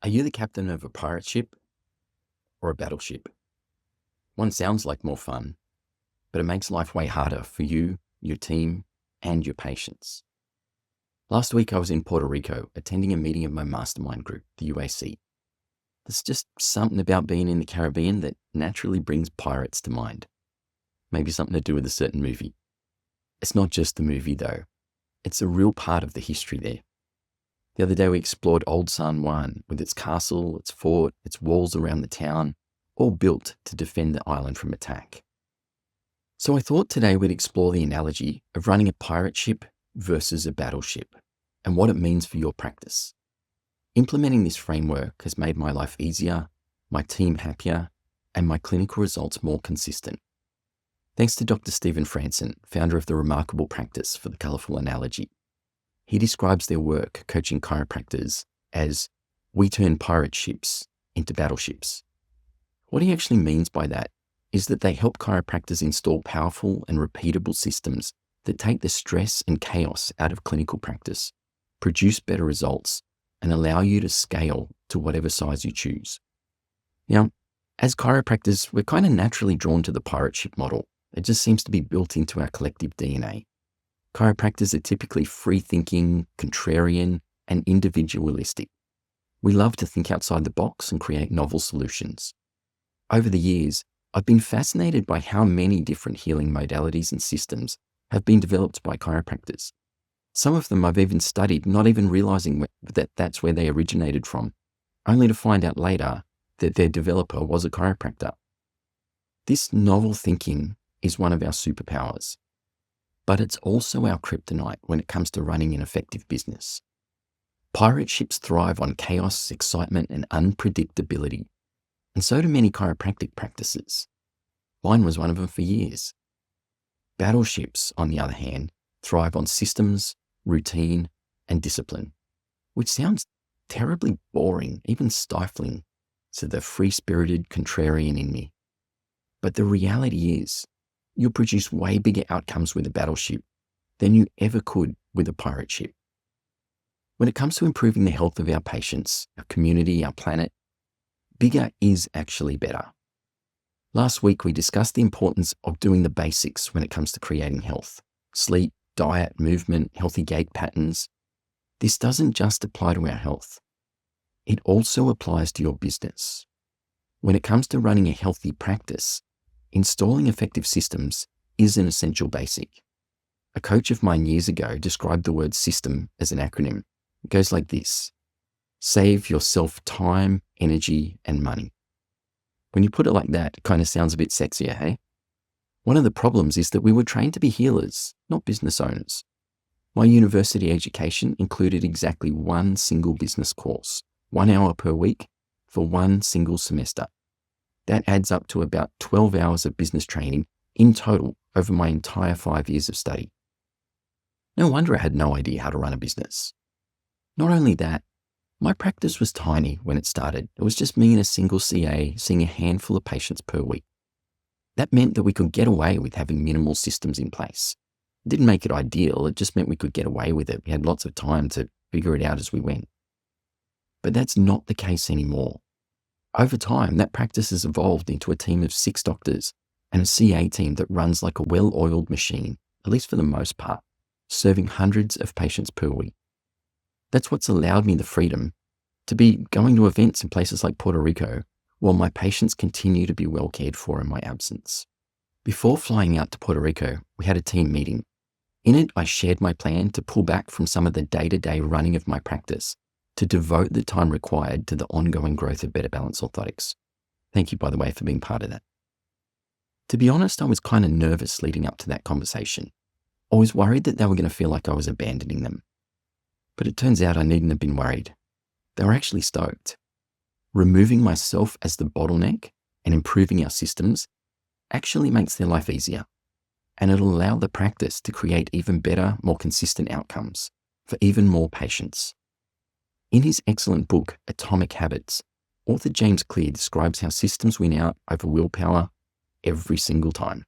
Are you the captain of a pirate ship or a battleship? One sounds like more fun, but it makes life way harder for you, your team, and your patients. Last week I was in Puerto Rico attending a meeting of my mastermind group, the UAC. There's just something about being in the Caribbean that naturally brings pirates to mind. Maybe something to do with a certain movie. It's not just the movie though. It's a real part of the history there. The other day we explored Old San Juan with its castle, its fort, its walls around the town, all built to defend the island from attack. So I thought today we'd explore the analogy of running a pirate ship versus a battleship and what it means for your practice. Implementing this framework has made my life easier, my team happier, and my clinical results more consistent. Thanks to Dr. Stephen Franson, founder of the remarkable practice for the colourful analogy. He describes their work coaching chiropractors as we turn pirate ships into battleships. What he actually means by that is that they help chiropractors install powerful and repeatable systems that take the stress and chaos out of clinical practice, produce better results, and allow you to scale to whatever size you choose. Now, as chiropractors, we're kind of naturally drawn to the pirate ship model. It just seems to be built into our collective DNA. Chiropractors are typically free-thinking, contrarian, and individualistic. We love to think outside the box and create novel solutions. Over the years, I've been fascinated by how many different healing modalities and systems have been developed by chiropractors. Some of them I've even studied, not even realizing that that's where they originated from, only to find out later that their developer was a chiropractor. This novel thinking is one of our superpowers, but it's also our kryptonite when it comes to running an effective business. Pirate ships thrive on chaos, excitement, and unpredictability, and so do many chiropractic practices. Mine was one of them for years. Battleships, on the other hand, thrive on systems, routine, and discipline, which sounds terribly boring, even stifling to the free-spirited contrarian in me. But the reality is, you'll produce way bigger outcomes with a battleship than you ever could with a pirate ship. When it comes to improving the health of our patients, our community, our planet, bigger is actually better. Last week, we discussed the importance of doing the basics when it comes to creating health: sleep, diet, movement, healthy gait patterns. This doesn't just apply to our health. It also applies to your business. When it comes to running a healthy practice, installing effective systems is an essential basic. A coach of mine years ago described the word system as an acronym. It goes like this: save yourself time, energy, and money. When you put it like that, it kind of sounds a bit sexier, hey? One of the problems is that we were trained to be healers, not business owners. My university education included exactly one single business course, 1 hour per week for one single semester. That adds up to about 12 hours of business training in total over my entire 5 years of study. No wonder I had no idea how to run a business. Not only that, my practice was tiny when it started. It was just me and a single CA seeing a handful of patients per week. That meant that we could get away with having minimal systems in place. It didn't make it ideal, it just meant we could get away with it. We had lots of time to figure it out as we went. But that's not the case anymore. Over time, that practice has evolved into a team of 6 doctors and a CA team that runs like a well-oiled machine, at least for the most part, serving hundreds of patients per week. That's what's allowed me the freedom to be going to events in places like Puerto Rico while my patients continue to be well cared for in my absence. Before flying out to Puerto Rico, we had a team meeting. In it, I shared my plan to pull back from some of the day-to-day running of my practice to devote the time required to the ongoing growth of betterbalance orthotics. Thank you, by the way, for being part of that. To be honest, I was kind of nervous leading up to that conversation. I was worried that they were going to feel like I was abandoning them. But it turns out I needn't have been worried. They were actually stoked. Removing myself as the bottleneck and improving our systems actually makes their life easier. And it'll allow the practice to create even better, more consistent outcomes for even more patients. In his excellent book, Atomic Habits, author James Clear describes how systems win out over willpower every single time.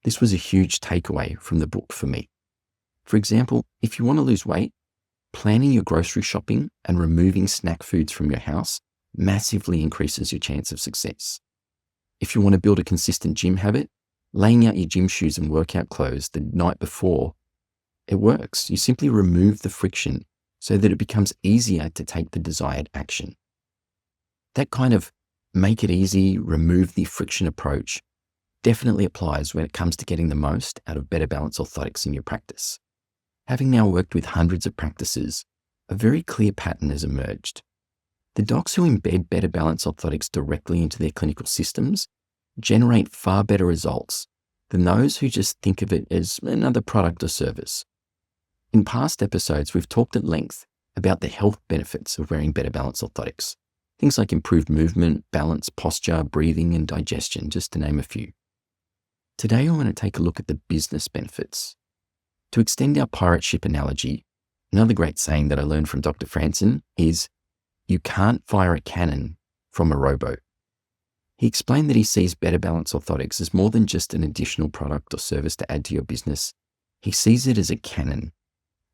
This was a huge takeaway from the book for me. For example, if you want to lose weight, Planning your grocery shopping and removing snack foods from your house massively increases your chance of success. If you want to build a consistent gym habit, laying out your gym shoes and workout clothes the night before, it works. You simply remove the friction so that it becomes easier to take the desired action. That kind of make it easy, remove the friction approach definitely applies when it comes to getting the most out of Better Balance orthotics in your practice. Having now worked with hundreds of practices, a very clear pattern has emerged. The docs who embed Better Balance orthotics directly into their clinical systems generate far better results than those who just think of it as another product or service. In past episodes, we've talked at length about the health benefits of wearing Better Balance orthotics. Things like improved movement, balance, posture, breathing, and digestion, just to name a few. Today, I want to take a look at the business benefits. To extend our pirate ship analogy, another great saying that I learned from Dr. Franson is, "You can't fire a cannon from a rowboat." He explained that he sees Better Balance orthotics as more than just an additional product or service to add to your business. He sees it as a cannon,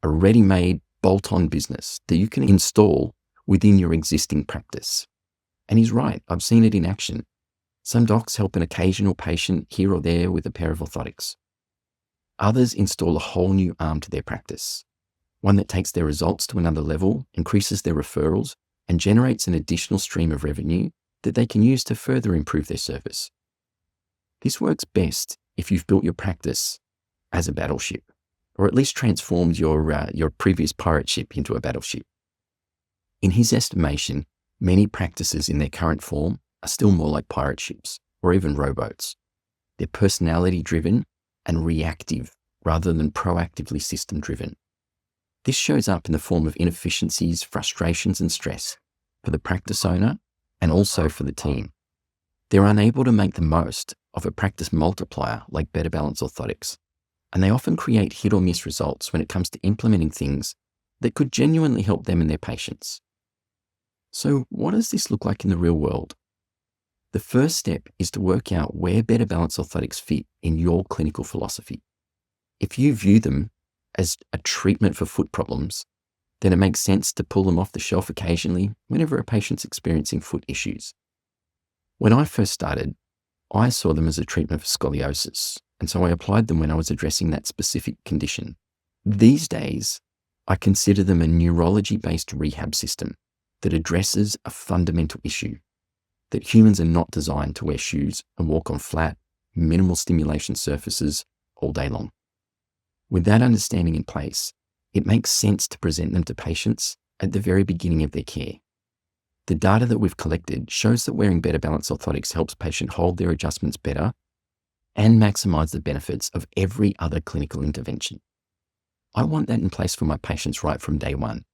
a ready-made bolt-on business that you can install within your existing practice. And he's right, I've seen it in action. Some docs help an occasional patient here or there with a pair of orthotics. Others install a whole new arm to their practice, one that takes their results to another level, increases their referrals, and generates an additional stream of revenue that they can use to further improve their service. This works best if you've built your practice as a battleship, or at least transformed your previous pirate ship into a battleship. In his estimation, many practices in their current form are still more like pirate ships, or even rowboats. They're personality-driven and reactive rather than proactively system-driven. This shows up in the form of inefficiencies, frustrations, and stress for the practice owner and also for the team. They're unable to make the most of a practice multiplier like Better Balance orthotics, and they often create hit or miss results when it comes to implementing things that could genuinely help them and their patients. So what does this look like in the real world? The first step is to work out where Better Balance orthotics fit in your clinical philosophy. If you view them as a treatment for foot problems, then it makes sense to pull them off the shelf occasionally whenever a patient's experiencing foot issues. When I first started, I saw them as a treatment for scoliosis, and so I applied them when I was addressing that specific condition. These days, I consider them a neurology-based rehab system that addresses a fundamental issue, that humans are not designed to wear shoes and walk on flat, minimal stimulation surfaces all day long. With that understanding in place, it makes sense to present them to patients at the very beginning of their care. The data that we've collected shows that wearing Better Balance orthotics helps patients hold their adjustments better and maximize the benefits of every other clinical intervention. I want that in place for my patients right from day one.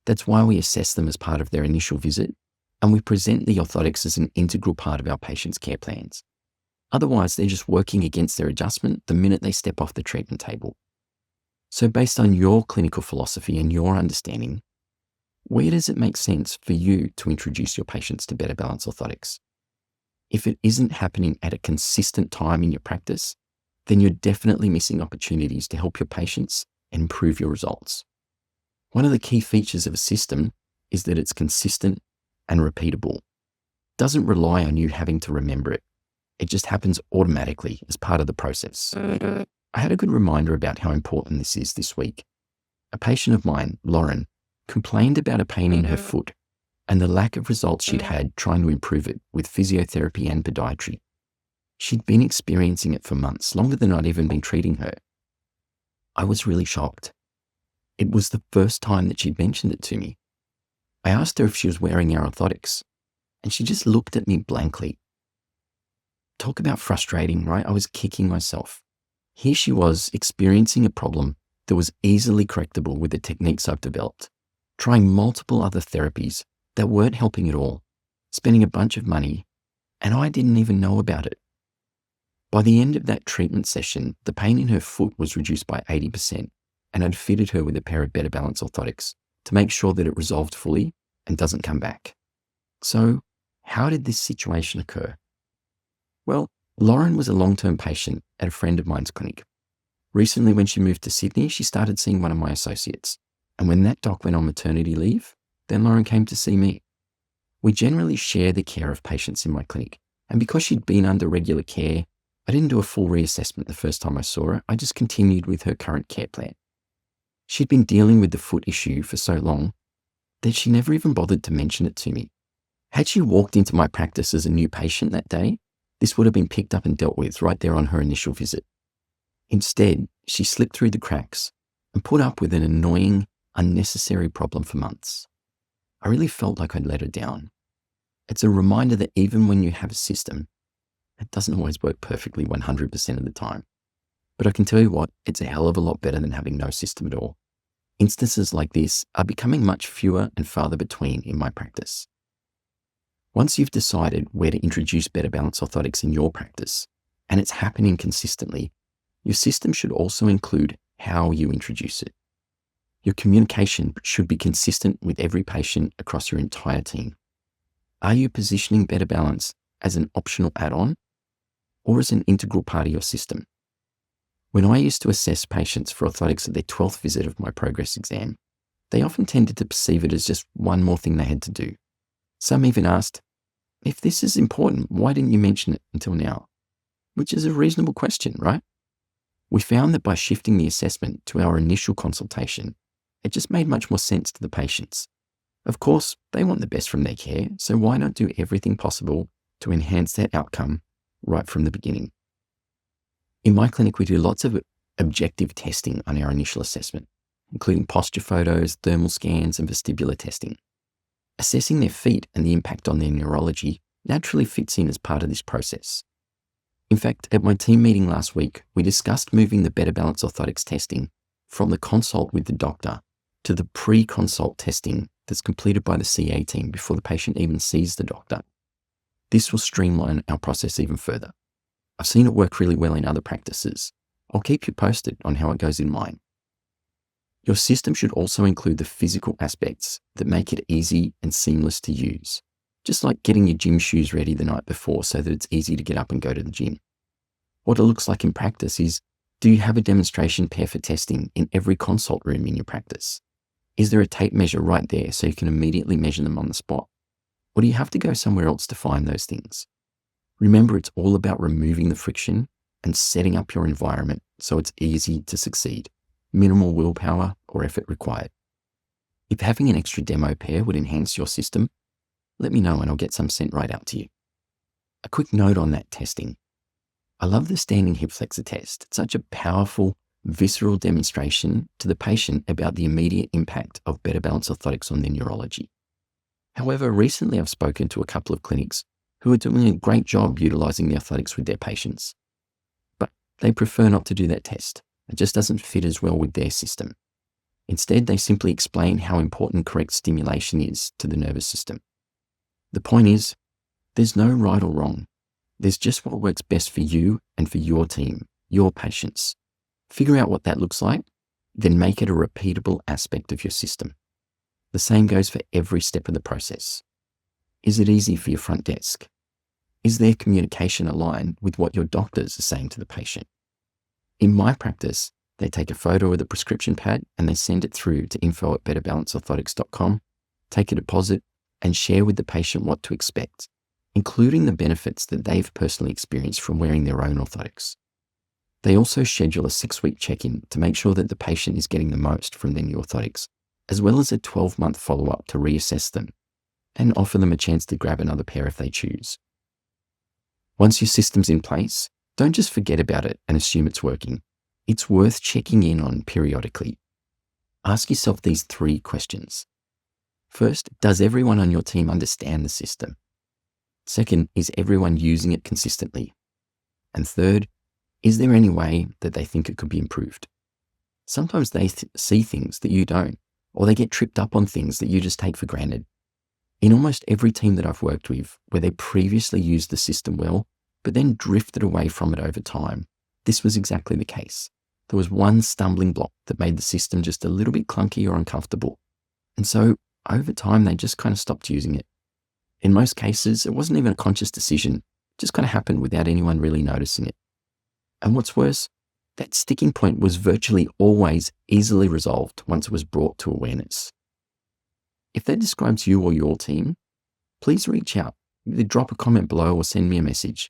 That's why we assess them as part of their initial visit, and we present the orthotics as an integral part of our patients' care plans. Otherwise, they're just working against their adjustment the minute they step off the treatment table. So based on your clinical philosophy and your understanding, where does it make sense for you to introduce your patients to Better Balance orthotics? If it isn't happening at a consistent time in your practice, then you're definitely missing opportunities to help your patients and improve your results. One of the key features of a system is that it's consistent and repeatable. It doesn't rely on you having to remember it. It just happens automatically as part of the process. I had a good reminder about how important this is this week. A patient of mine, Lauren, complained about a pain in her foot and the lack of results she'd had trying to improve it with physiotherapy and podiatry. She'd been experiencing it for months, longer than I'd even been treating her. I was really shocked. It was the first time that she'd mentioned it to me. I asked her if she was wearing our orthotics, and she just looked at me blankly. Talk about frustrating, right? I was kicking myself. Here she was experiencing a problem that was easily correctable with the techniques I've developed, trying multiple other therapies that weren't helping at all, spending a bunch of money, and I didn't even know about it. By the end of that treatment session, the pain in her foot was reduced by 80%, and I'd fitted her with a pair of Better Balance orthotics to make sure that it resolved fully and doesn't come back. So, how did this situation occur? Well, Lauren was a long-term patient at a friend of mine's clinic. Recently, when she moved to Sydney, she started seeing one of my associates, And when that doc went on maternity leave, then Lauren came to see me. We generally share the care of patients in my clinic. And because she'd been under regular care, I didn't do a full reassessment the first time I saw her. I just continued with her current care plan. She'd been dealing with the foot issue for so long that she never even bothered to mention it to me. Had she walked into my practice as a new patient that day, this would have been picked up and dealt with right there on her initial visit. Instead, she slipped through the cracks and put up with an annoying, unnecessary problem for months. I really felt like I'd let her down. It's a reminder that even when you have a system, it doesn't always work perfectly 100% of the time. But I can tell you what, it's a hell of a lot better than having no system at all. Instances like this are becoming much fewer and farther between in my practice. Once you've decided where to introduce better balance orthotics in your practice, and it's happening consistently, your system should also include how you introduce it. Your communication should be consistent with every patient across your entire team. Are you positioning better balance as an optional add-on or as an integral part of your system? When I used to assess patients for orthotics at their 12th visit of my progress exam, they often tended to perceive it as just one more thing they had to do. Some even asked, if this is important, why didn't you mention it until now? Which is a reasonable question, right? We found that by shifting the assessment to our initial consultation, it just made much more sense to the patients. Of course, they want the best from their care, so why not do everything possible to enhance that outcome right from the beginning? In my clinic, we do lots of objective testing on our initial assessment, including posture photos, thermal scans, and vestibular testing. Assessing their feet and the impact on their neurology naturally fits in as part of this process. In fact, at my team meeting last week, we discussed moving the Better Balance Orthotics testing from the consult with the doctor to the pre-consult testing that's completed by the CA team before the patient even sees the doctor. This will streamline our process even further. I've seen it work really well in other practices. I'll keep you posted on how it goes in mine. Your system should also include the physical aspects that make it easy and seamless to use, just like getting your gym shoes ready the night before so that it's easy to get up and go to the gym. What it looks like in practice is, do you have a demonstration pair for testing in every consult room in your practice? Is there a tape measure right there so you can immediately measure them on the spot? Or do you have to go somewhere else to find those things? Remember, it's all about removing the friction and setting up your environment so it's easy to succeed. Minimal willpower or effort required. If having an extra demo pair would enhance your system, let me know and I'll get some sent right out to you. A quick note on that testing. I love the standing hip flexor test. It's such a powerful, visceral demonstration to the patient about the immediate impact of better balance orthotics on their neurology. However, recently I've spoken to a couple of clinics who are doing a great job utilizing the orthotics with their patients, but they prefer not to do that test. It just doesn't fit as well with their system. Instead, they simply explain how important correct stimulation is to the nervous system. The point is, there's no right or wrong. There's just what works best for you and for your team, your patients. Figure out what that looks like, then make it a repeatable aspect of your system. The same goes for every step of the process. Is it easy for your front desk? Is their communication aligned with what your doctors are saying to the patient? In my practice, they take a photo of the prescription pad and they send it through to info@betterbalanceorthotics.com, take a deposit, and share with the patient what to expect, including the benefits that they've personally experienced from wearing their own orthotics. They also schedule a 6-week check-in to make sure that the patient is getting the most from their new orthotics, as well as a 12-month follow-up to reassess them and offer them a chance to grab another pair if they choose. Once your system's in place, don't just forget about it and assume it's working. It's worth checking in on periodically. Ask yourself these 3 questions. First, does everyone on your team understand the system? Second, is everyone using it consistently? And third, is there any way that they think it could be improved? Sometimes they see things that you don't, or they get tripped up on things that you just take for granted. In almost every team that I've worked with, where they previously used the system well, but then drifted away from it over time, this was exactly the case. There was one stumbling block that made the system just a little bit clunky or uncomfortable. And so over time, they just kind of stopped using it. In most cases, it wasn't even a conscious decision. It just kind of happened without anyone really noticing it. And what's worse, That sticking point was virtually always easily resolved once it was brought to awareness. If that describes you or your team, please reach out. Either drop a comment below or send me a message.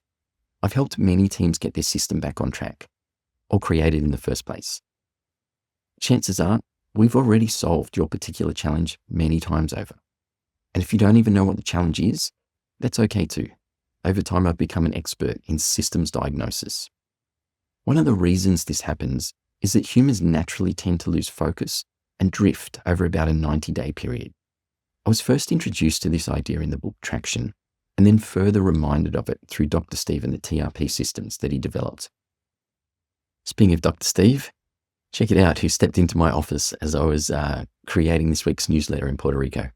I've helped many teams get their system back on track, or create it in the first place. Chances are, we've already solved your particular challenge many times over. And if you don't even know what the challenge is, that's okay too. Over time, I've become an expert in systems diagnosis. One of the reasons this happens is that humans naturally tend to lose focus and drift over about a 90-day period. I was first introduced to this idea in the book Traction, and then further reminded of it through Dr. Steve and the TRP systems that he developed. Speaking of Dr. Steve, check it out, who stepped into my office as I was creating this week's newsletter in Puerto Rico.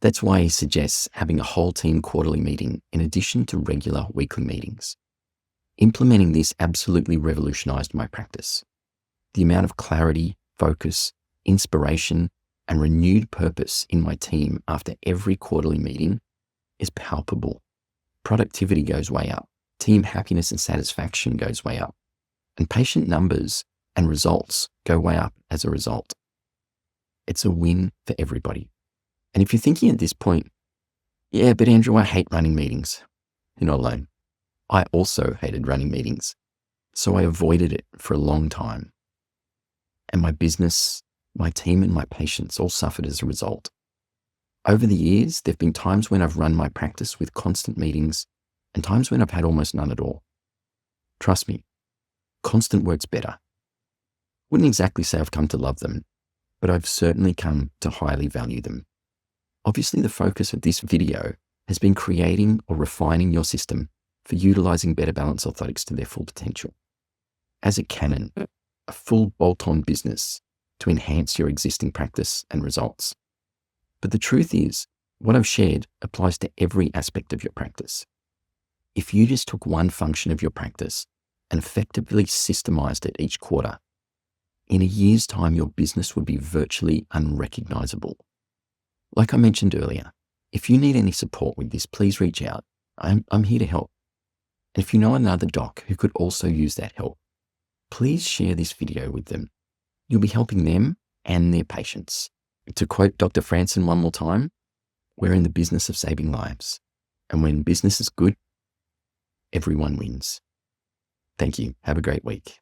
That's why he suggests having a whole team quarterly meeting in addition to regular weekly meetings. Implementing this absolutely revolutionized my practice. The amount of clarity, focus, inspiration, and renewed purpose in my team after every quarterly meeting is palpable. Productivity goes way up, team happiness and satisfaction goes way up, and patient numbers and results go way up as a result. It's a win for everybody. And if you're thinking at this point, yeah, but Andrew, I hate running meetings. You're not alone. I also hated running meetings, so I avoided it for a long time. And my business, my team, and my patients all suffered as a result. Over the years, there have been times when I've run my practice with constant meetings and times when I've had almost none at all. Trust me, constant works better. Wouldn't exactly say I've come to love them, but I've certainly come to highly value them. Obviously, the focus of this video has been creating or refining your system for utilizing BetterBalance orthotics to their full potential. As a canon, a full bolt-on business to enhance your existing practice and results. But the truth is, what I've shared applies to every aspect of your practice. If you just took one function of your practice and effectively systemized it each quarter, in a year's time, your business would be virtually unrecognizable. Like I mentioned earlier, if you need any support with this, please reach out. I'm here to help. And if you know another doc who could also use that help, please share this video with them. You'll be helping them and their patients. To quote Dr. Franson one more time, we're in the business of saving lives. And when business is good, everyone wins. Thank you. Have a great week.